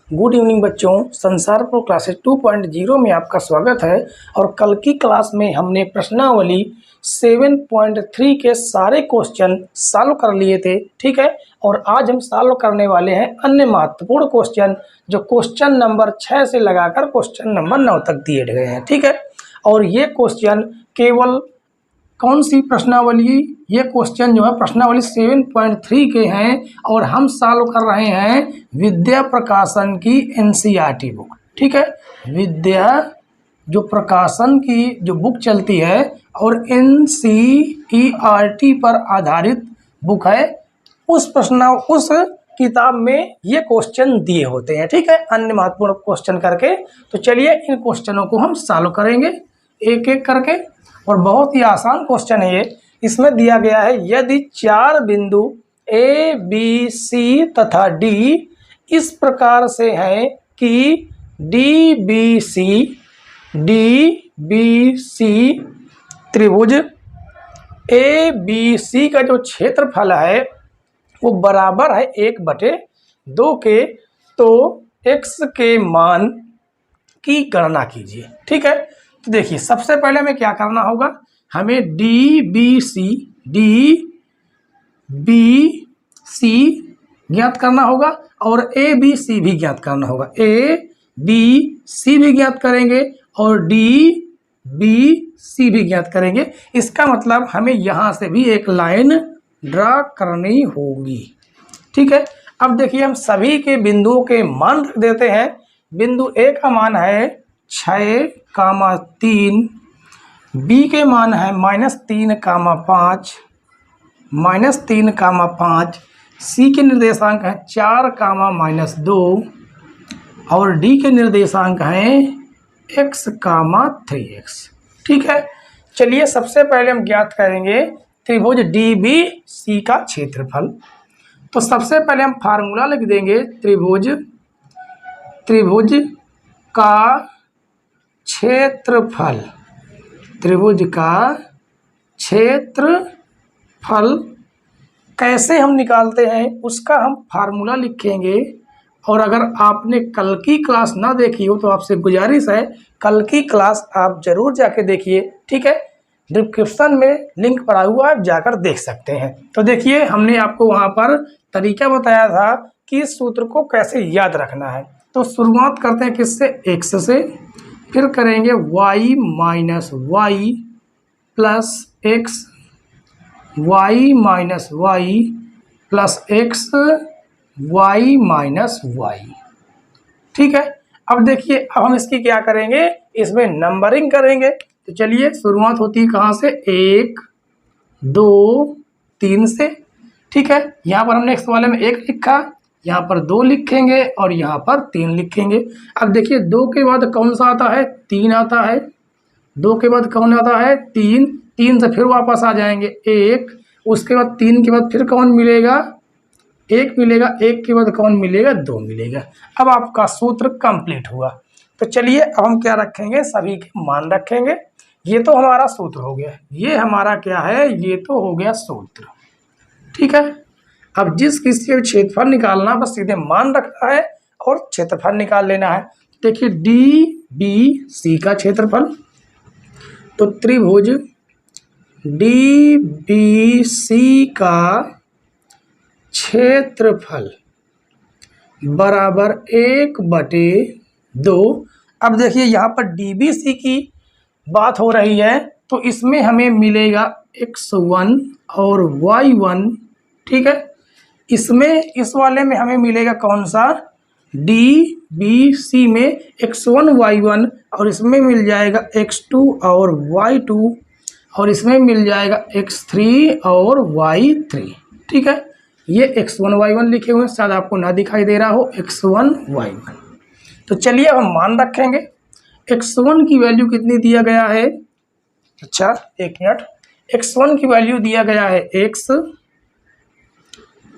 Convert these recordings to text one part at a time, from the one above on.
Good evening बच्चों, संसार pro classes 2.0 में आपका स्वागत है। और कल की क्लास में हमने प्रश्नावली 7.3 के सारे क्वेश्चन सॉल्व कर लिए थे, ठीक है। और आज हम सॉल्व करने वाले हैं अन्य महत्वपूर्ण क्वेश्चन, जो क्वेश्चन नंबर 6 से लगाकर क्वेश्चन नंबर 9 तक दिए गए हैं, ठीक है। और ये क्वेश्चन केवल कौन सी प्रश्नावली, ये क्वेश्चन जो है प्रश्नावली 7.3 के हैं और हम सॉल्व कर रहे हैं विद्या प्रकाशन की एनसीईआरटी बुक, ठीक है। विद्या जो प्रकाशन की जो बुक चलती है और एनसीईआरटी पर आधारित बुक है, उस किताब में ये क्वेश्चन दिए होते हैं, ठीक है, अन्य महत्वपूर्ण क्वेश्चन करके। तो चलिए इन क्वेश्चनों को हम सॉल्व करेंगे एक एक करके, और बहुत ही आसान क्वेश्चन है ये। इसमें दिया गया है यदि 4 बिंदु ए बी सी तथा डी इस प्रकार से हैं कि डी बी सी त्रिभुज ए बी सी का जो क्षेत्रफल है वो बराबर है 1/2 के, तो x के मान की गणना कीजिए, ठीक है। तो देखिए सबसे पहले हमें क्या करना होगा, हमें डी बी सी ज्ञात करना होगा और ए बी सी भी ज्ञात करना होगा। ए बी सी भी ज्ञात करेंगे और डी बी सी भी ज्ञात करेंगे। इसका मतलब हमें यहाँ से भी एक लाइन ड्रा करनी होगी, ठीक है। अब देखिए हम सभी के बिंदुओं के मान रख देते हैं। बिंदु ए का मान है 6,3, बी के मान है -3,5, -3,5, सी के निर्देशांक है 4,-2 और डी के निर्देशांक हैं x,3x, ठीक है। चलिए सबसे पहले हम ज्ञात करेंगे त्रिभुज डी बी सी का क्षेत्रफल। तो सबसे पहले हम फार्मूला लिख देंगे, त्रिभुज का क्षेत्रफल, त्रिभुज का क्षेत्रफल कैसे हम निकालते हैं उसका हम फार्मूला लिखेंगे। और अगर आपने कल की क्लास ना देखी हो तो आपसे गुजारिश है कल की क्लास आप जरूर जाके देखिए, ठीक है। डिस्क्रिप्शन में लिंक पड़ा हुआ है, जाकर देख सकते हैं। तो देखिए हमने आपको वहाँ पर तरीका बताया था कि इस सूत्र को कैसे याद रखना है। तो शुरुआत करते हैं किससे, x से, फिर करेंगे y minus y plus x, y minus y plus x, y minus y, ठीक है। अब देखिए अब हम इसकी क्या करेंगे, इसमें नंबरिंग करेंगे। तो चलिए शुरुआत होती है कहाँ से, 1 2 3 से, ठीक है। यहाँ पर हमने x वाले में 1 लिखा, यहाँ पर 2 लिखेंगे और यहाँ पर 3 लिखेंगे। अब देखिए 2 के बाद कौन सा आता है, 3 आता है। 2 के बाद कौन आता है, 3। 3 से फिर वापस आ जाएंगे 1, उसके बाद 3 के बाद फिर कौन मिलेगा, 1 मिलेगा। 1 के बाद कौन मिलेगा, 2 मिलेगा। अब आपका सूत्र कंप्लीट हुआ। तो चलिए अब हम क्या रखेंगे, सभी के मान रखेंगे। ये तो हमारा सूत्र हो गया, ये हमारा क्या है, ये तो हो गया सूत्र, ठीक है। अब जिस किसी का क्षेत्रफल निकालना, बस सीधे मान रखना है और क्षेत्रफल निकाल लेना है। देखिए डी बी सी का क्षेत्रफल, तो त्रिभुज डी बी सी का क्षेत्रफल बराबर 1/2। अब देखिए यहाँ पर डी बी सी की बात हो रही है, तो इसमें हमें मिलेगा x1 और y1, ठीक है। इसमें इस वाले में हमें मिलेगा कौन सा, डी बी सी में x1 y1, और इसमें मिल जाएगा x2 और y2, और इसमें मिल जाएगा x3 और y3, ठीक है। ये x1 y1 लिखे हुए हैं, शायद आपको ना दिखाई दे रहा हो, x1 y1। तो चलिए अब हम मान रखेंगे। x1 की वैल्यू कितनी दिया गया है, अच्छा एक मिनट, x1 की वैल्यू दिया गया है x,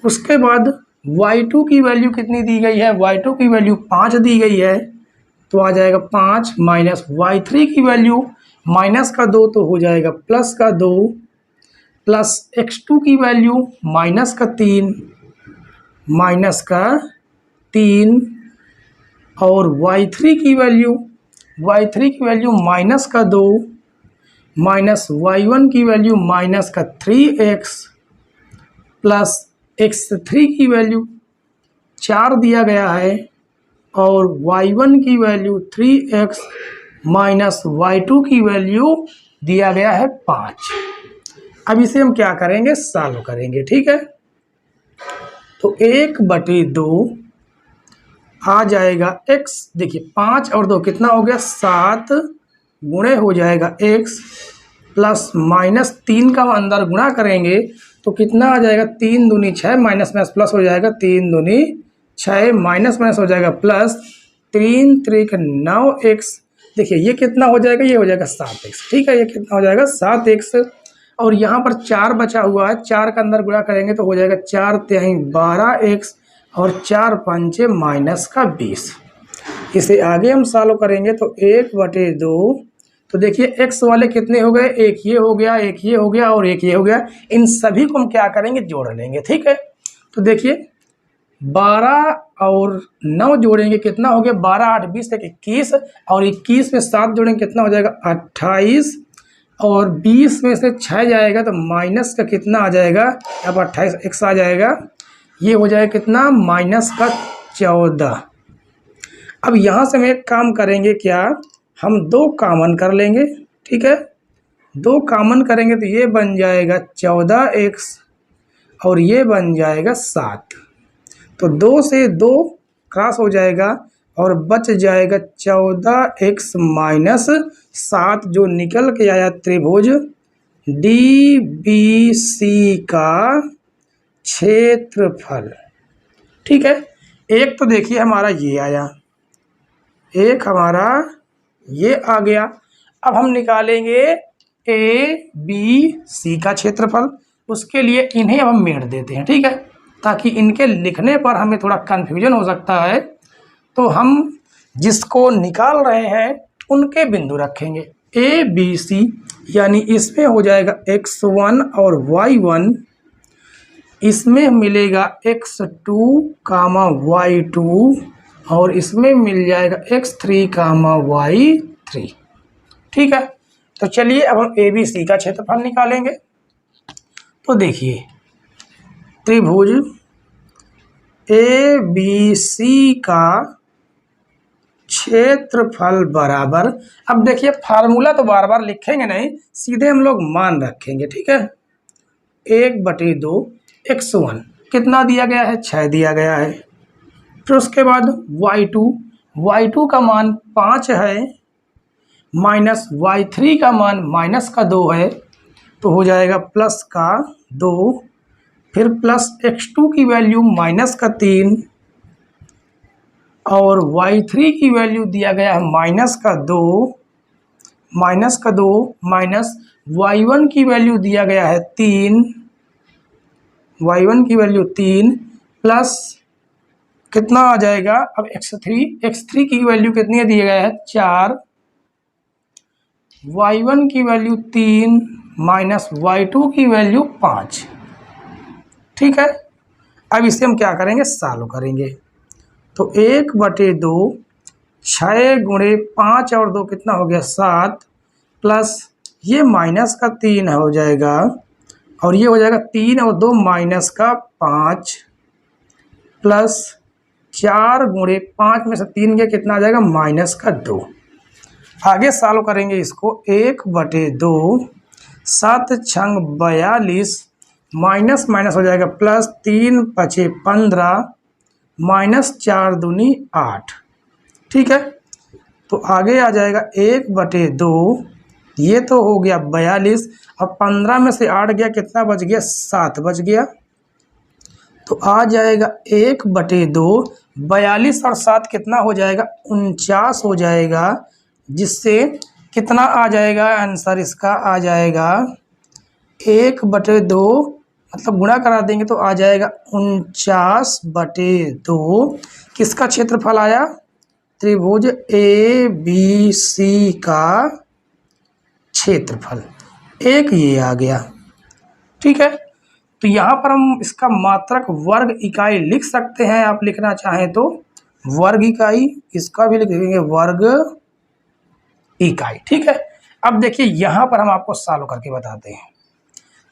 उसके बाद y2 की वैल्यू कितनी दी गई है, y2 की वैल्यू 5 दी गई है, तो आ जाएगा 5 माइनस y3 की वैल्यू माइनस का 2 तो हो जाएगा प्लस का 2, प्लस x2 की वैल्यू माइनस का 3, और y3 की वैल्यू माइनस का 2 माइनस y1 की वैल्यू माइनस का 3x प्लस x3 की वैल्यू 4 दिया गया है और y1 की वैल्यू 3x माइनस y2 की वैल्यू दिया गया है 5। अब इसे हम क्या करेंगे, सॉल्व करेंगे। ठीक है, तो 1/2 आ जाएगा x, देखिए 5 और 2 कितना हो गया 7 गुणे हो जाएगा x प्लस माइनस 3 का अंदर गुणा करेंगे तो कितना आ जाएगा 3 दूनी 6 माइनस माइनस प्लस हो जाएगा 3 दूनी 6 माइनस माइनस हो जाएगा प्लस 3 त्रिक 9x। देखिए ये कितना हो जाएगा, ये हो जाएगा 7x। ठीक है, ये कितना हो जाएगा 7x और यहाँ पर 4 बचा हुआ है, 4 का अंदर गुणा करेंगे तो हो जाएगा 4 तिहाई 12x और 4 पंचे माइनस का 20। इसे आगे हम सॉल्व करेंगे तो 1/2, तो देखिए x वाले कितने हो गए, एक ये हो गया, एक ये हो गया और एक ये हो गया। इन सभी को हम क्या करेंगे, जोड़ लेंगे। ठीक है, तो देखिए 12 और 9 जोड़ेंगे कितना हो गया 12 8 20 तक 21 और 21 में 7 जोड़ेंगे कितना हो जाएगा 28 और 20 में से 6 जाएगा तो माइनस का कितना आ जाएगा, अब 28x आ जाएगा, ये हो जाएगा कितना माइनस का 14। अब यहाँ से हम एक काम करेंगे, क्या हम 2 कॉमन कर लेंगे। ठीक है, 2 कॉमन करेंगे तो ये बन जाएगा 14x और ये बन जाएगा 7। तो 2 से 2 क्रॉस हो जाएगा और बच जाएगा 14x माइनस 7 जो निकल के आया त्रिभुज DBC का क्षेत्रफल। ठीक है, एक तो देखिए हमारा ये आया, एक हमारा ये आ गया। अब हम निकालेंगे ABC का क्षेत्रफल, उसके लिए इन्हें हम मेड़ देते हैं। ठीक है, ताकि इनके लिखने पर हमें थोड़ा कन्फ्यूजन हो सकता है, तो हम जिसको निकाल रहे हैं उनके बिंदु रखेंगे ABC, यानी इसमें हो जाएगा x1 और y1, इसमें मिलेगा x2 कामा y2 और इसमें मिल जाएगा x3 कामा y3। ठीक है, तो चलिए अब हम ABC का क्षेत्रफल निकालेंगे। तो देखिए त्रिभुज ABC का क्षेत्रफल बराबर, अब देखिए फार्मूला तो बार बार लिखेंगे नहीं, सीधे हम लोग मान रखेंगे। ठीक है, 1/2 x1 कितना दिया गया है 6 दिया गया है, फिर उसके बाद y2 का मान 5 है माइनस y3 का मान माइनस का 2 है तो हो जाएगा प्लस का 2, फिर प्लस x2 की वैल्यू माइनस का 3 और y3 की वैल्यू दिया गया है माइनस का 2 माइनस y1 की वैल्यू दिया गया है 3, y1 की वैल्यू 3 प्लस कितना आ जाएगा अब x3 की वैल्यू कितनी दिया गया है 4, y1 की वैल्यू 3 माइनस y2 की वैल्यू 5। ठीक है, अब इसे हम क्या करेंगे, सॉल्व करेंगे। तो 1/2 6 गुणे 5 और 2 कितना हो गया 7 प्लस ये माइनस का 3 हो जाएगा और ये हो जाएगा 3 और 2 माइनस का 5 प्लस 4 गुणे 5 में से 3 गया कितना आ जाएगा माइनस का 2। आगे सॉल्व करेंगे इसको, 1/2 7 छंग 42 माइनस माइनस हो जाएगा प्लस 3 पचे 15 माइनस 4 दूनी 8। ठीक है, तो आगे आ जाएगा 1/2, ये तो हो गया 42 और 15 में से 8 गया कितना बच गया 7 बच गया, तो आ जाएगा 1/2 42 और 7 कितना हो जाएगा 49 हो जाएगा, जिससे कितना आ जाएगा आंसर इसका आ जाएगा 1/2 मतलब गुणा करा देंगे तो आ जाएगा 49/2 किसका क्षेत्रफल आया, त्रिभुज ABC का क्षेत्रफल। एक ये आ गया। ठीक है, तो यहाँ पर हम इसका मात्रक वर्ग इकाई लिख सकते हैं, आप लिखना चाहें तो वर्ग इकाई, इसका भी लिख देंगे वर्ग इकाई। ठीक है, अब देखिए यहाँ पर हम आपको सॉल्व करके बताते हैं।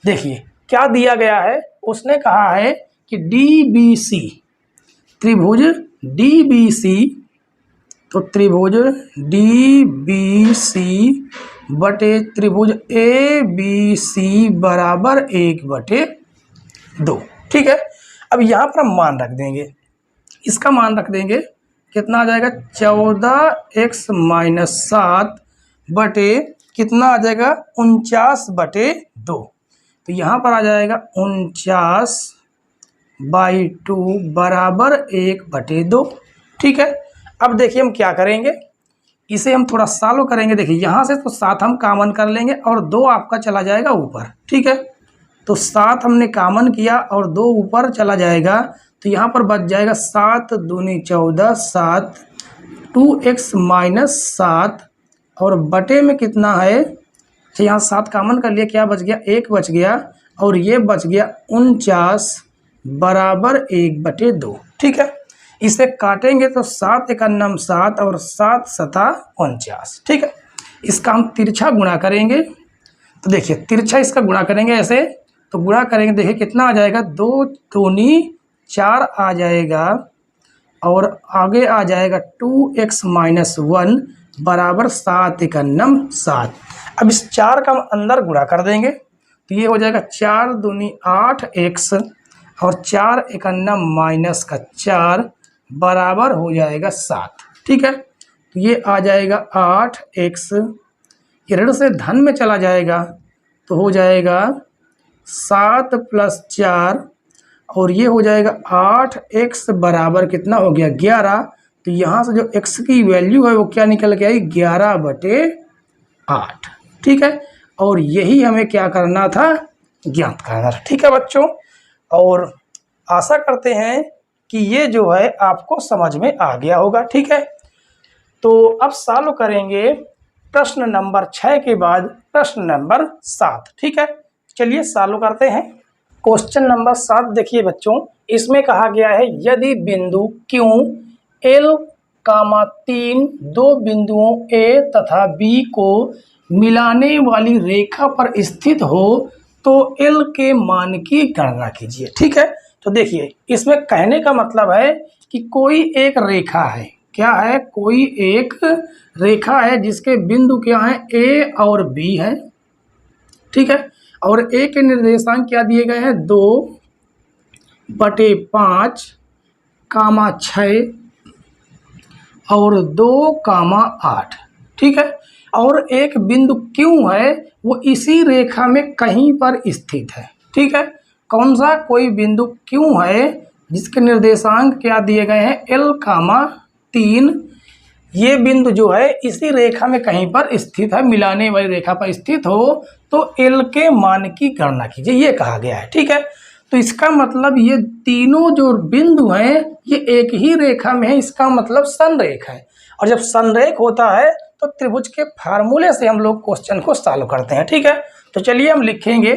देखिए क्या दिया गया है, उसने कहा है कि DBC त्रिभुज DBC, तो त्रिभुज DBC बटे त्रिभुज ABC बराबर 1/2। ठीक है, अब यहाँ पर हम मान रख देंगे, इसका मान रख देंगे, कितना आ जाएगा 14x-7 बटे कितना आ जाएगा 49/2। तो यहाँ पर आ जाएगा 49/2 बराबर 1/2। ठीक है, अब देखिए हम क्या करेंगे, इसे हम थोड़ा सॉल्व करेंगे। देखिए यहाँ से तो 7 हम कॉमन कर लेंगे और 2 आपका चला जाएगा ऊपर। ठीक है, तो 7 हमने कॉमन किया और 2 ऊपर चला जाएगा, तो यहाँ पर बच जाएगा 7 दूनी 14, 7 2x-7 और बटे में कितना है, तो यहाँ 7 कॉमन कर लिया, क्या बच गया 1 बच गया और ये बच गया 49 बराबर 1/2। ठीक है, इसे काटेंगे तो 7 एकन्नम 7 और 7 सता 49। ठीक है, इसका हम तिरछा गुणा करेंगे, तो देखिए तिरछा इसका गुणा करेंगे ऐसे, तो गुणा करेंगे देखिए कितना आ जाएगा 2 दूनी 4 आ जाएगा और आगे आ जाएगा 2x-1 बराबर 7 एकन्नम 7। अब इस 4 का हम अंदर गुणा कर देंगे, तो ये हो जाएगा 4 दूनी 8x और 4 एकन्नम -4 बराबर हो जाएगा 7। ठीक है, तो ये आ जाएगा 8x, ये ऋण से धन में चला जाएगा, तो हो जाएगा 7 + 4 और ये हो जाएगा 8x बराबर कितना हो गया 11। तो यहाँ से जो x की वैल्यू है वो क्या निकल के आई 11/8। ठीक है, और यही हमें क्या करना था, ज्ञात करना था। ठीक है बच्चों, और आशा करते हैं कि ये जो है आपको समझ में आ गया होगा। ठीक है, तो अब सॉल्व करेंगे प्रश्न नंबर 6 के बाद प्रश्न नंबर 7। ठीक है, चलिए सॉल्व करते हैं। क्वेश्चन नंबर 7 देखिए बच्चों, इसमें कहा गया है यदि बिंदु Q L, 3 दो बिंदुओं A तथा B को मिलाने वाली रेखा पर स्थित हो तो L के मान की गणना कीजिए। ठीक है, तो देखिए इसमें कहने का मतलब है कि कोई एक रेखा है, क्या है, कोई एक रेखा है जिसके बिंदु क्या है A और B है। ठीक है, और A के निर्देशांक क्या दिए गए हैं 2/5, 6 और 2, 8। ठीक है, और एक बिंदु Q है वो इसी रेखा में कहीं पर स्थित है। ठीक है, कौन सा, कोई बिंदु Q है जिसके निर्देशांक क्या दिए गए हैं L, 3। ये बिंदु जो है इसी रेखा में कहीं पर स्थित है, मिलाने वाली रेखा पर स्थित हो तो L के मान की गणना कीजिए, ये कहा गया है। ठीक है, तो इसका मतलब ये तीनों जो बिंदु हैं ये एक ही रेखा में है, इसका मतलब संरेख है। और जब संरेख होता है तो त्रिभुज के फार्मूले से हम लोग क्वेश्चन को सॉल्व करते हैं। ठीक है, तो चलिए हम लिखेंगे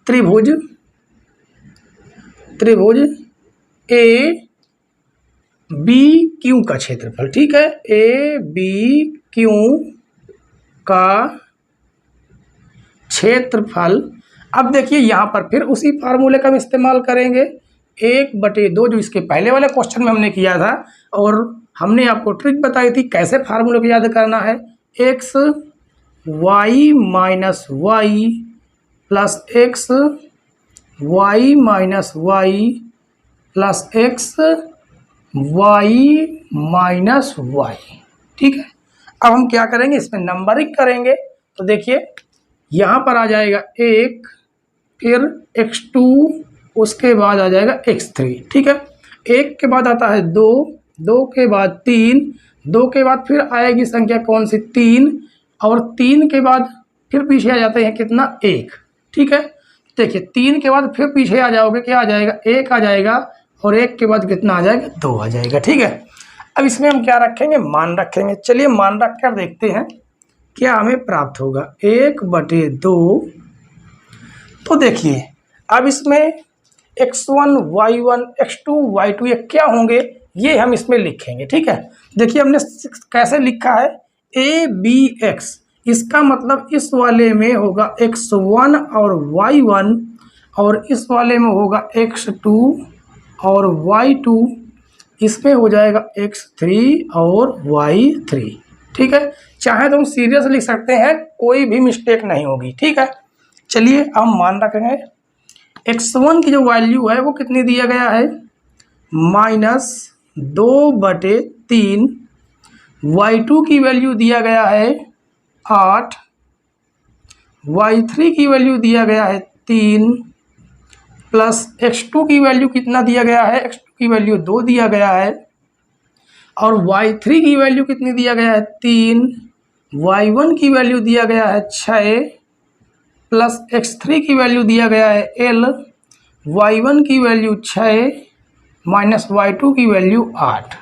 त्रिभुज ए बी क्यू का क्षेत्रफल। ठीक है, ए बी क्यू का क्षेत्रफल। अब देखिए यहाँ पर फिर उसी फार्मूले का हम इस्तेमाल करेंगे, 1/2 जो इसके पहले वाले क्वेश्चन में हमने किया था, और हमने आपको ट्रिक बताई थी कैसे फार्मूले को याद करना है। x y - y plus x y - y plus x y - y। ठीक है, अब हम क्या करेंगे, इसमें नंबरिंग करेंगे। तो देखिए यहाँ पर आ जाएगा 1, फिर x2, उसके बाद आ जाएगा x3। ठीक है, 1 के बाद आता है 2, 2 के बाद 3, 2 के बाद फिर आएगी संख्या कौन सी 3, और 3 के बाद फिर पीछे आ जाते हैं कितना 1। ठीक है, देखिए 3 के बाद फिर पीछे आ जाओगे, क्या आ जाएगा 1 आ जाएगा, और 1 के बाद कितना आ जाएगा 2 आ जाएगा। ठीक है, अब इसमें हम क्या रखेंगे, मान रखेंगे। चलिए मान रख कर देखते हैं क्या हमें प्राप्त होगा, 1/2। तो देखिए अब इसमें x1 y1 x2 y2 ये क्या होंगे, ये हम इसमें लिखेंगे। ठीक है, देखिए हमने कैसे लिखा है, ए बी एक्स, इसका मतलब इस वाले में होगा x1 और y1 और इस वाले में होगा x2 और y2, इसमें हो जाएगा x3 और y3। ठीक है, चाहे तो हम सीरियस लिख सकते हैं, कोई भी मिस्टेक नहीं होगी। ठीक है, चलिए हम मान रखेंगे x1 की जो वैल्यू है वो कितनी दिया गया है, -2/3, y2 की वैल्यू दिया गया है 8, y3 की वैल्यू दिया गया है 3, प्लस x2 की वैल्यू कितना दिया गया है, x2 की वैल्यू 2 दिया गया है, और y3 की वैल्यू कितनी दिया गया है 3, y1 की वैल्यू दिया गया है 6, प्लस x3 की वैल्यू दिया गया है l, y1 की वैल्यू 6 माइनस y2 की वैल्यू 8।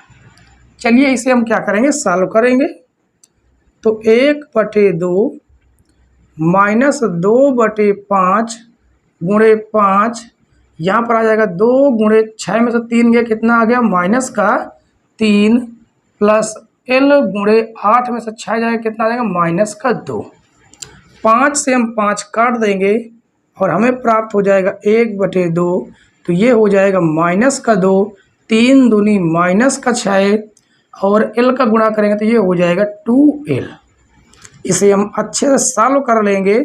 चलिए इसे हम क्या करेंगे, सॉल्व करेंगे। तो 1/2 माइनस 2/5 गुणे 5, यहाँ पर आ जाएगा 2 गुणे 6 में से 3 गया, कितना आ गया माइनस का 3, प्लस l गुणे 8 में से 6 जाएगा, कितना आ जाएगा माइनस का 2। 5 से हम 5 काट देंगे और हमें प्राप्त हो जाएगा 1/2, तो ये हो जाएगा माइनस का 2, 3 दूनी माइनस का 6 और l का गुणा करेंगे तो ये हो जाएगा 2l। इसे हम अच्छे से सॉल्व कर लेंगे।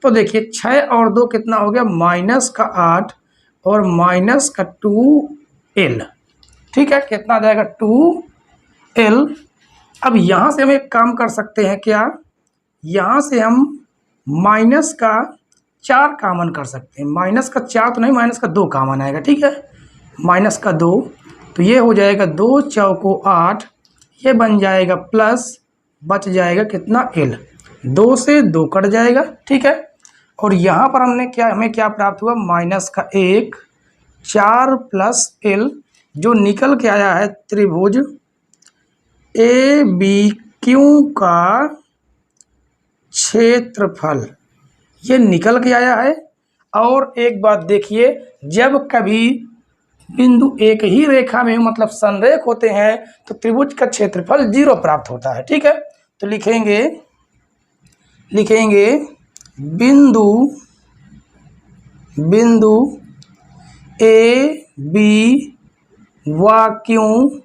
तो देखिए 6 और 2 कितना हो गया, माइनस का 8 और माइनस का 2l। ठीक है, कितना आ जाएगा 2l। अब यहाँ से हम एक काम कर सकते हैं, क्या, यहाँ से हम माइनस का 4 कामन कर सकते हैं, माइनस का 4 तो नहीं, माइनस का 2 कामन आएगा। ठीक है, माइनस का 2, तो ये हो जाएगा 2 चौको 8, ये बन जाएगा प्लस, बच जाएगा कितना l, 2 से 2 कट जाएगा। ठीक है, और यहाँ पर हमें क्या प्राप्त हुआ, माइनस का 1, 4 प्लस l, जो निकल के आया है त्रिभुज ए बी क्यू का क्षेत्रफल, ये निकल के आया है। और एक बात देखिए, जब कभी बिंदु एक ही रेखा में मतलब संरेख होते हैं तो त्रिभुज का क्षेत्रफल 0 प्राप्त होता है। ठीक है, तो लिखेंगे बिंदु ए बी व क्यू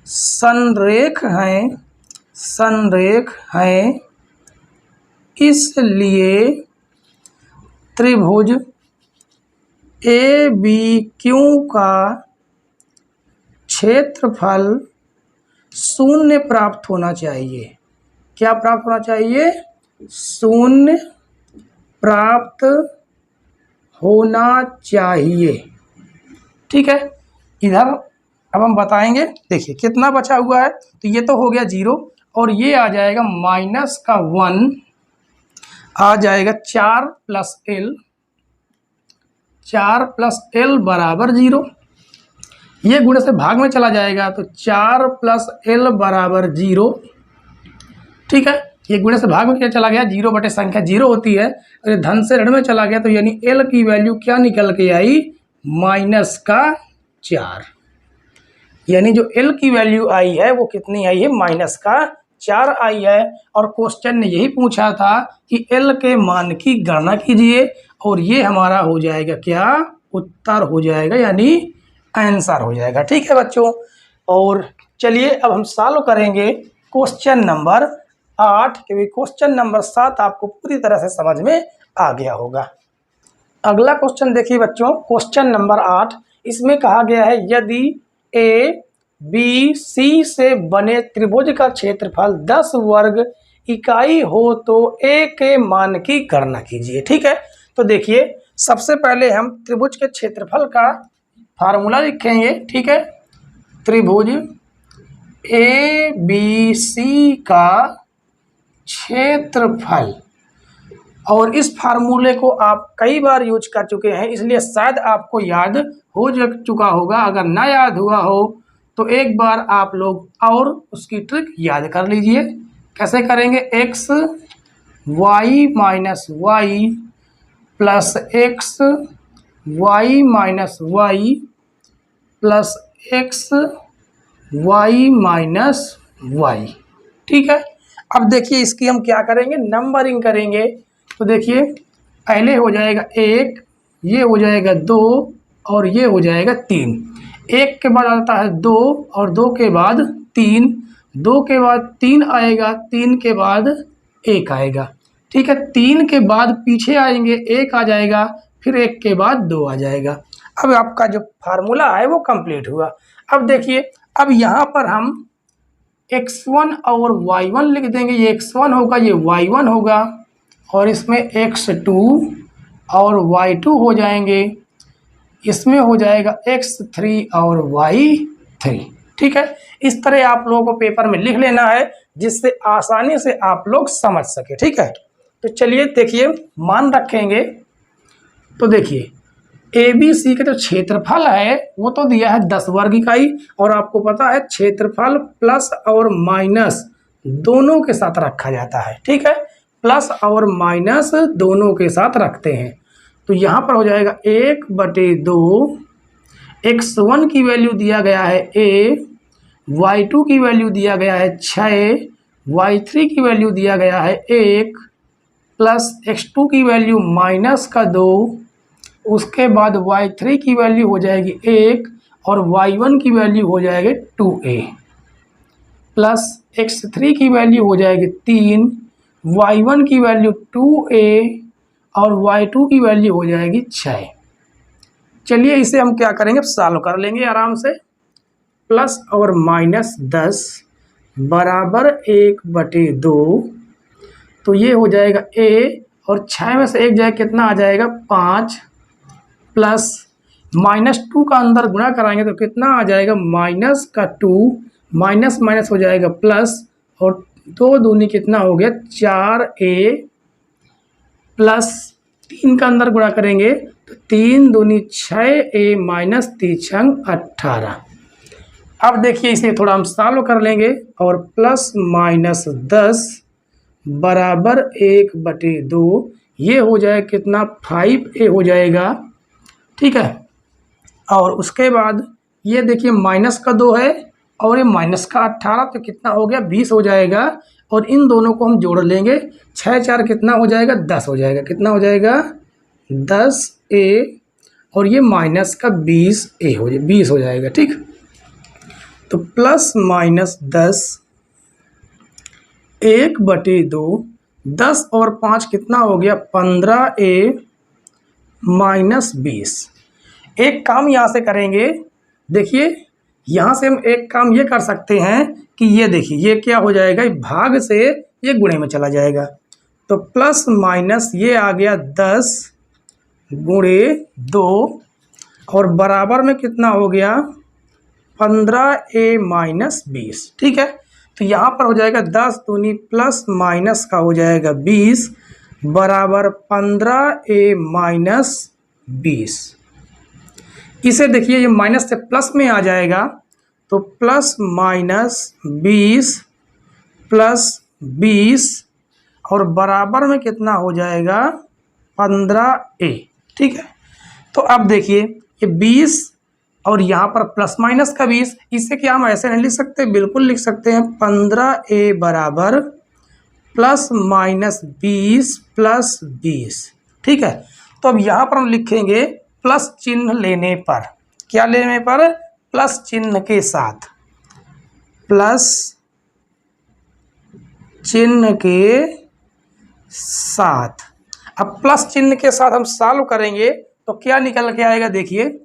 संरेख हैं, इसलिए त्रिभुज ए बी क्यू का क्षेत्रफल 0 प्राप्त होना चाहिए। क्या प्राप्त होना चाहिए, 0 प्राप्त होना चाहिए। ठीक है, इधर अब हम बताएंगे, देखिए कितना बचा हुआ है, तो ये तो हो गया 0 और ये आ जाएगा माइनस का 1, आ जाएगा 4 प्लस l बराबर 0, ये गुणे से भाग में चला जाएगा तो 4 प्लस l बराबर 0। ठीक है, ये गुणे से भाग में क्या चला गया, 0 बटे संख्या 0 होती है, और ये धन से ऋण में चला गया, तो यानी l की वैल्यू क्या निकल के आई, माइनस का 4। यानी जो l की वैल्यू आई है वो कितनी आई है, माइनस का 4 आई है। और क्वेश्चन ने यही पूछा था कि l के मान की गणना कीजिए, और ये हमारा हो जाएगा क्या, उत्तर हो जाएगा, यानी आंसर हो जाएगा। ठीक है बच्चों, और चलिए अब हम सॉल्व करेंगे क्वेश्चन नंबर 8, क्योंकि क्वेश्चन नंबर 7 आपको पूरी तरह से समझ में आ गया होगा। अगला क्वेश्चन देखिए बच्चों, क्वेश्चन नंबर 8, इसमें कहा गया है यदि ए बी सी से बने त्रिभुज का क्षेत्रफल 10 वर्ग इकाई हो तो ए के मान की गणना कीजिए। ठीक है, तो देखिए सबसे पहले हम त्रिभुज के क्षेत्रफल का फार्मूला लिखेंगे। ठीक है, त्रिभुज ए बी सी का क्षेत्रफल, और इस फार्मूले को आप कई बार यूज कर चुके हैं, इसलिए शायद आपको याद हो चुका होगा। अगर ना याद हुआ हो तो एक बार आप लोग और उसकी ट्रिक याद कर लीजिए। कैसे करेंगे, x y minus y plus x y minus y plus x y minus y. ठीक है, अब देखिए इसकी हम क्या करेंगे, नंबरिंग करेंगे। तो देखिए पहले हो जाएगा 1, ये हो जाएगा 2 और ये हो जाएगा 3। 1 के बाद आता है 2 और 2 के बाद 3, 2 के बाद 3 आएगा, 3 के बाद 1 आएगा। ठीक है, 3 के बाद पीछे आएंगे 1 आ जाएगा, फिर 1 के बाद 2 आ जाएगा। अब आपका जो फार्मूला है वो कंप्लीट हुआ। अब देखिए, अब यहाँ पर हम x1 और y1 लिख देंगे। ये x1 होगा, ये y1 होगा, और इसमें x2 और y2 हो जाएंगे। इसमें हो जाएगा x3 और y3। ठीक है, इस तरह आप लोगों को पेपर में लिख लेना है, जिससे आसानी से आप लोग समझ सके। ठीक है, तो चलिए देखिए मान रखेंगे। तो देखिए ABC का जो क्षेत्रफल है वो तो दिया है 10 वर्ग इकाई, और आपको पता है क्षेत्रफल प्लस और माइनस दोनों के साथ रखा जाता है। ठीक है, प्लस और माइनस दोनों के साथ रखते हैं। तो यहाँ पर हो जाएगा 1/2, x1 की वैल्यू दिया गया है a, y2 की वैल्यू दिया गया है 6, y3 की वैल्यू दिया गया है 1, प्लस x2 की वैल्यू -2, उसके बाद y3 की वैल्यू हो जाएगी 1 और y1 की वैल्यू हो जाएगी 2a, प्लस x3 की वैल्यू हो जाएगी 3, y1 की वैल्यू 2a और y2 की वैल्यू हो जाएगी 6। चलिए इसे हम क्या करेंगे, सॉल्व कर लेंगे आराम से। प्लस और माइनस 10 बराबर 1/2, तो ये हो जाएगा a, और 6 में से 1 जाए कितना आ जाएगा 5, प्लस -2 का अंदर गुणा कराएंगे तो कितना आ जाएगा -2, माइनस माइनस हो जाएगा प्लस, और 2 दूनी कितना हो गया 4a, प्लस 3 का अंदर गुणा करेंगे तो 3 दूनी 6a माइनस 3 18। अब देखिए इसे थोड़ा हम सॉल्व कर लेंगे, और प्लस माइनस 10 बराबर 1/2, ये हो जाएगा कितना 5a हो जाएगा। ठीक है, और उसके बाद ये देखिए माइनस का 2 है और ये माइनस का 18, तो कितना हो गया 20 हो जाएगा, और इन दोनों को हम जोड़ लेंगे, 6 4 कितना हो जाएगा 10 हो जाएगा, कितना हो जाएगा 10a, और ये माइनस का 20a हो जाएगा, 20 हो जाएगा। ठीक, तो प्लस माइनस 10 1/2, 10 और 5 कितना हो गया 15a माइनस 20। एक काम यहाँ से करेंगे, देखिए यहाँ से हम एक काम ये कर सकते हैं कि ये देखिए ये क्या हो जाएगा, भाग से ये गुणे में चला जाएगा। तो प्लस माइनस ये आ गया 10 गुणे 2, और बराबर में कितना हो गया 15a माइनस 20। ठीक है, तो यहाँ पर हो जाएगा 10 दूनी प्लस माइनस का हो जाएगा 20 बराबर 15a माइनस 20। इसे देखिए ये माइनस से प्लस में आ जाएगा, तो प्लस माइनस 20 प्लस 20 और बराबर में कितना हो जाएगा 15a। ठीक है, तो अब देखिए ये 20 और यहाँ पर प्लस माइनस का 20, इसे क्या हम ऐसे नहीं लिख सकते, बिल्कुल लिख सकते हैं। 15a बराबर प्लस माइनस 20 प्लस 20। ठीक है, तो अब यहाँ पर हम लिखेंगे प्लस चिन्ह लेने पर, क्या लेने पर, प्लस चिन्ह के साथ, प्लस चिन्ह के साथ। अब प्लस चिन्ह के साथ हम सॉल्व करेंगे तो क्या निकल के आएगा, देखिए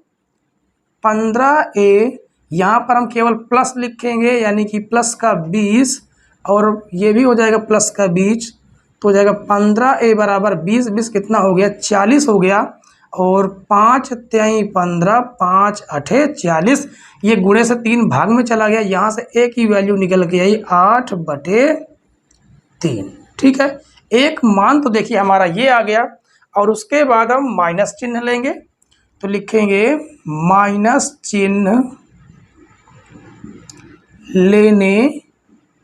15a, यहाँ पर हम केवल प्लस लिखेंगे यानी कि प्लस का 20, और ये भी हो जाएगा प्लस का 20, तो हो जाएगा 15a बराबर 20, 20 कितना हो गया 40 हो गया, और 5 3 15, 5 8 40, ये गुणे से 3 भाग में चला गया, यहाँ से a की वैल्यू निकल के आई 8/3। ठीक है, एक मान तो देखिए हमारा ये आ गया, और उसके बाद हम माइनस चिन्ह लेंगे, तो लिखेंगे माइनस चिन्ह लेने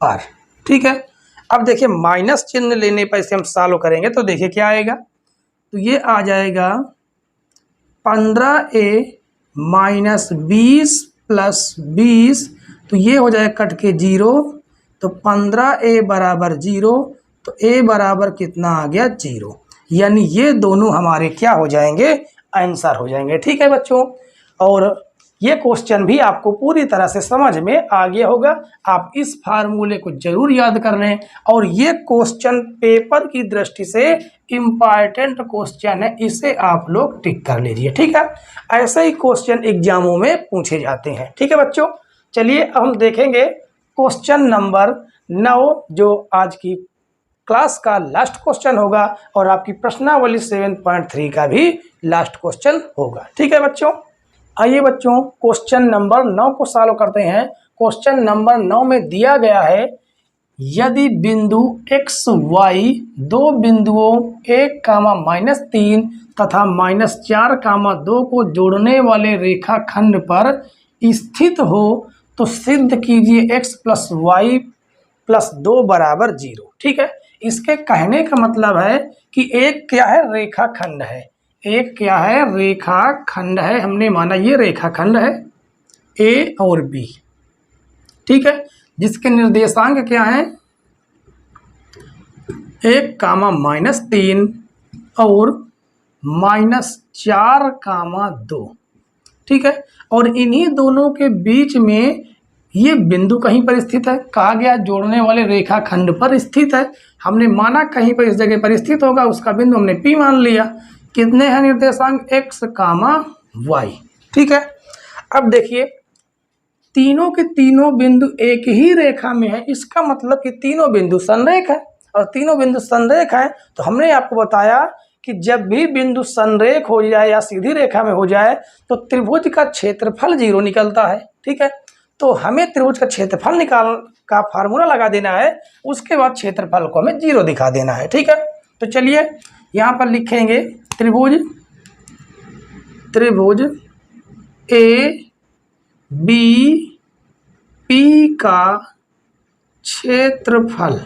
पर। ठीक है, अब देखिए माइनस चिन्ह लेने पर इसे हम सॉल्व करेंगे तो देखिए क्या आएगा, तो ये आ जाएगा 15a माइनस 20 प्लस 20, तो ये हो जाएगा कट के 0, तो 15a बराबर 0, तो a बराबर कितना आ गया 0, यानी ये दोनों हमारे क्या हो जाएंगे, आंसर हो जाएंगे। ठीक है बच्चों, और ये क्वेश्चन भी आपको पूरी तरह से समझ में आ गया होगा। आप इस फार्मूले को जरूर याद कर लें, और ये क्वेश्चन पेपर की दृष्टि से इम्पॉर्टेंट क्वेश्चन है, इसे आप लोग टिक कर लीजिए। ठीक है, ऐसे ही क्वेश्चन एग्जामों में पूछे जाते हैं। ठीक है बच्चों, चलिए अब हम देखेंगे क्वेश्चन नंबर 9, जो आज की क्लास का लास्ट क्वेश्चन होगा, और आपकी प्रश्नावली 7.3 का भी लास्ट क्वेश्चन होगा। ठीक है बच्चों, आइए बच्चों क्वेश्चन नंबर 9 को सॉल्व करते हैं। क्वेश्चन नंबर 9 में दिया गया है, यदि बिंदु x y दो बिंदुओं 1, -3 तथा -4, 2 को जोड़ने वाले रेखाखंड पर स्थित हो, तो सिद्ध कीजिए x + y + 2 बराबर 0। ठीक है, इसके कहने का मतलब है कि एक क्या है, रेखाखंड है, एक क्या है, रेखाखंड है। हमने माना ये रेखाखंड है ए और बी। ठीक है, जिसके निर्देशांक क्या है, 1, और -4, 2। ठीक है, और इन्हीं दोनों के बीच में ये बिंदु कहीं पर स्थित है। कहा गया जोड़ने वाले रेखाखंड पर स्थित है, हमने माना कहीं पर इस जगह पर स्थित होगा, उसका बिंदु हमने P मान लिया। कितने हैं निर्देशांक, x, y। ठीक है, अब देखिए तीनों के तीनों बिंदु एक ही रेखा में है, इसका मतलब कि तीनों बिंदु संरेख है, और तीनों बिंदु संरेख है तो हमने आपको बताया कि जब भी बिंदु संरेख हो जाए या सीधी रेखा में हो जाए तो त्रिभुज का क्षेत्रफल 0 निकलता है। ठीक है, तो हमें त्रिभुज का क्षेत्रफल निकाल का फार्मूला लगा देना है, उसके बाद क्षेत्रफल को हमें 0 दिखा देना है। ठीक है, तो चलिए यहाँ पर लिखेंगे त्रिभुज ए बी पी का क्षेत्रफल।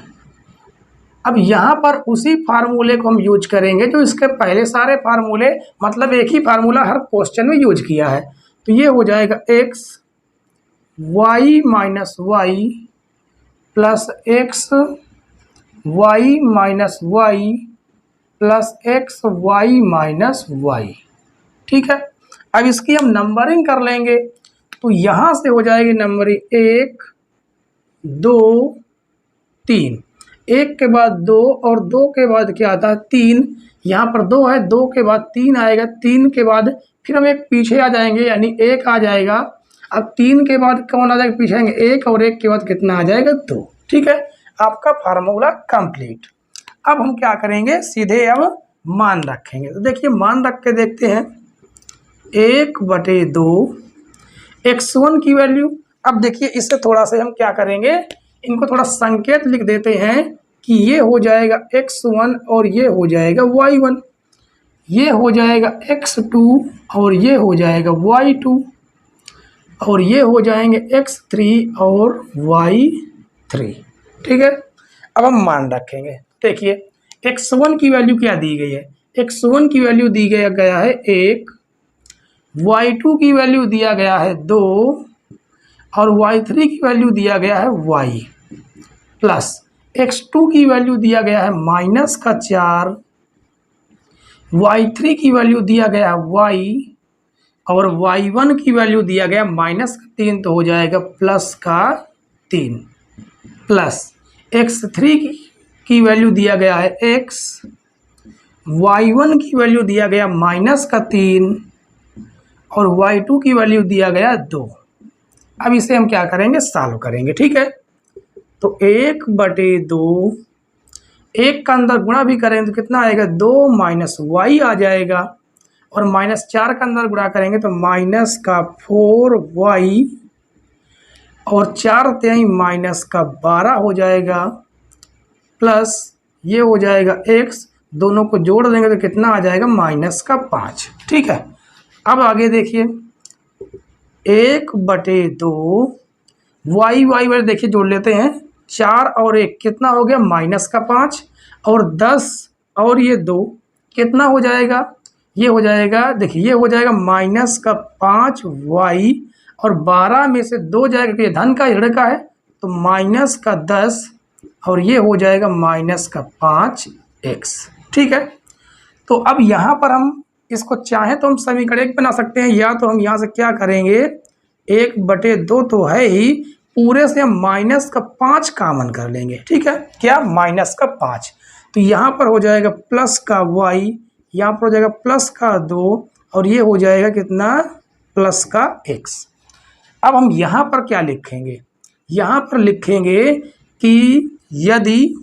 अब यहाँ पर उसी फार्मूले को हम यूज करेंगे जो इसके पहले सारे फार्मूले, मतलब एक ही फार्मूला हर क्वेश्चन में यूज किया है। तो ये हो जाएगा x y - y plus x y - y plus x y - y। ठीक है, अब इसकी हम नंबरिंग कर लेंगे, तो यहाँ से हो जाएगी नंबरिंग 1 2 3, 1 के बाद 2 और 2 के बाद क्या आता है 3। यहाँ पर 2 है, 2 के बाद 3 आएगा, 3 के बाद फिर हम एक पीछे आ जाएंगे, यानी 1 आ जाएगा। अब 3 के बाद कौन आ जाएगा, पीछे आएंगे 1, और 1 के बाद कितना आ जाएगा 2। ठीक है, आपका फार्मूला कंप्लीट। अब हम क्या करेंगे, सीधे अब मान रखेंगे। तो देखिए मान रख के देखते हैं, 1/2 x1 की वैल्यू। अब देखिए इससे थोड़ा सा हम क्या करेंगे, इनको थोड़ा संकेत लिख देते हैं कि ये हो जाएगा x1 और ये हो जाएगा y1, ये हो जाएगा x2 और ये हो जाएगा y2, और ये हो जाएंगे x3 और y3। ठीक है, अब हम मान रखेंगे। देखिए x1 की वैल्यू क्या दी गई है, x1 की वैल्यू दी गया है 1, y2 की वैल्यू दिया गया है 2, और y3 की वैल्यू दिया गया है y, प्लस x2 की वैल्यू दिया गया है -4, y3 की वैल्यू दिया गया है y, और y1 की वैल्यू दिया गया -3, तो हो जाएगा +3, प्लस x3 की वैल्यू दिया गया है x, y1 की वैल्यू दिया गया -3, और y2 की वैल्यू दिया गया 2। अब इसे हम क्या करेंगे, सॉल्व करेंगे। ठीक है, तो 1/2, 1 का अंदर गुणा भी करेंगे तो कितना आएगा, 2 - y आ जाएगा, और -4 का अंदर गुणा करेंगे तो -4y, और 4×3 -12 हो जाएगा, प्लस ये हो जाएगा x, दोनों को जोड़ देंगे तो कितना आ जाएगा, -5। ठीक है, अब आगे देखिए 1/2 y देखिए जोड़ लेते हैं, 4 और 1 कितना हो गया, -5, और 10 और ये 2 कितना हो जाएगा, ये हो जाएगा, देखिए ये हो जाएगा -5y, और 12 में से 2 जाएगा, कि ये धन का ऋण का है, तो माइनस का 10 और ये हो जाएगा माइनस का 5x। ठीक है, तो अब यहाँ पर हम इसको चाहें तो हम समीकरण 1 बना सकते हैं, या तो हम यहाँ से क्या करेंगे, 1/2 तो है ही, पूरे से हम माइनस का 5 कॉमन कर लेंगे। ठीक है, क्या, माइनस का 5, तो यहाँ पर हो जाएगा प्लस का y, यहाँ पर हो जाएगा प्लस का 2 और ये हो जाएगा कितना, प्लस का x। अब हम यहाँ पर क्या लिखेंगे, यहाँ पर लिखेंगे कि यदि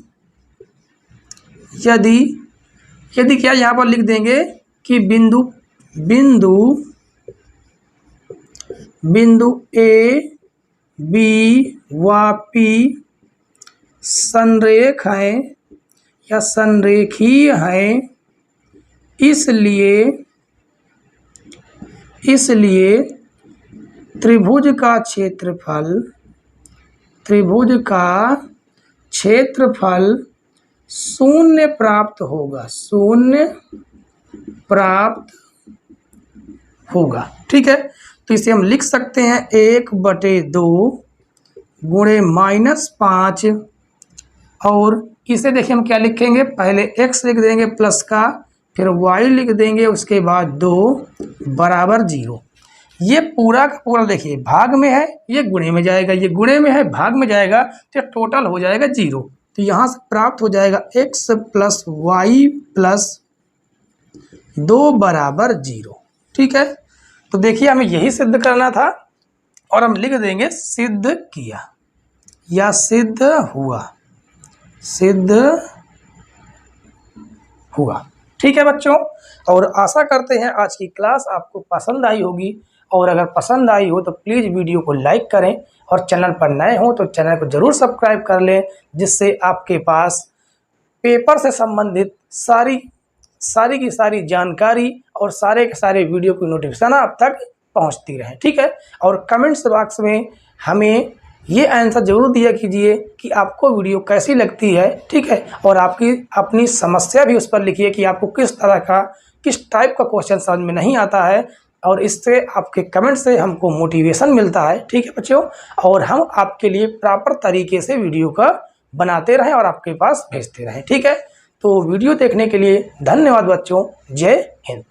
क्या, यहाँ पर लिख देंगे कि बिंदु A B व P संरेख हैं या संरेखीय हैं, इसलिए त्रिभुज का क्षेत्रफल शून्य प्राप्त होगा। ठीक है, तो इसे हम लिख सकते हैं 1/2 गुणे -5, और इसे देखिए हम क्या लिखेंगे, पहले x लिख देंगे प्लस का, फिर y लिख देंगे, उसके बाद 2 बराबर 0। ये पूरा का पूरा देखिए भाग में है, ये गुणे में जाएगा, ये गुणे में है भाग में जाएगा, तो टोटल हो जाएगा 0। तो यहाँ से प्राप्त हो जाएगा x + y + 2 बराबर 0। ठीक है, तो देखिए हमें यही सिद्ध करना था और हम लिख देंगे सिद्ध किया या सिद्ध हुआ। ठीक है बच्चों, और आशा करते हैं आज की क्लास आपको पसंद आई होगी, और अगर पसंद आई हो तो प्लीज़ वीडियो को लाइक करें, और चैनल पर नए हो तो चैनल को ज़रूर सब्सक्राइब कर लें, जिससे आपके पास पेपर से संबंधित सारी की सारी जानकारी और सारे के सारे वीडियो की नोटिफिकेशन आप तक पहुंचती रहे। ठीक है, और कमेंट्स बॉक्स में हमें ये आंसर ज़रूर दिया कीजिए कि आपको वीडियो कैसी लगती है। ठीक है, और आपकी अपनी समस्या भी उस पर लिखिए कि आपको किस टाइप का क्वेश्चन समझ में नहीं आता है, और इससे आपके कमेंट से हमको मोटिवेशन मिलता है। ठीक है बच्चों, और हम आपके लिए प्रॉपर तरीके से वीडियो का बनाते रहें और आपके पास भेजते रहें। ठीक है, तो वीडियो देखने के लिए धन्यवाद बच्चों। जय हिंद।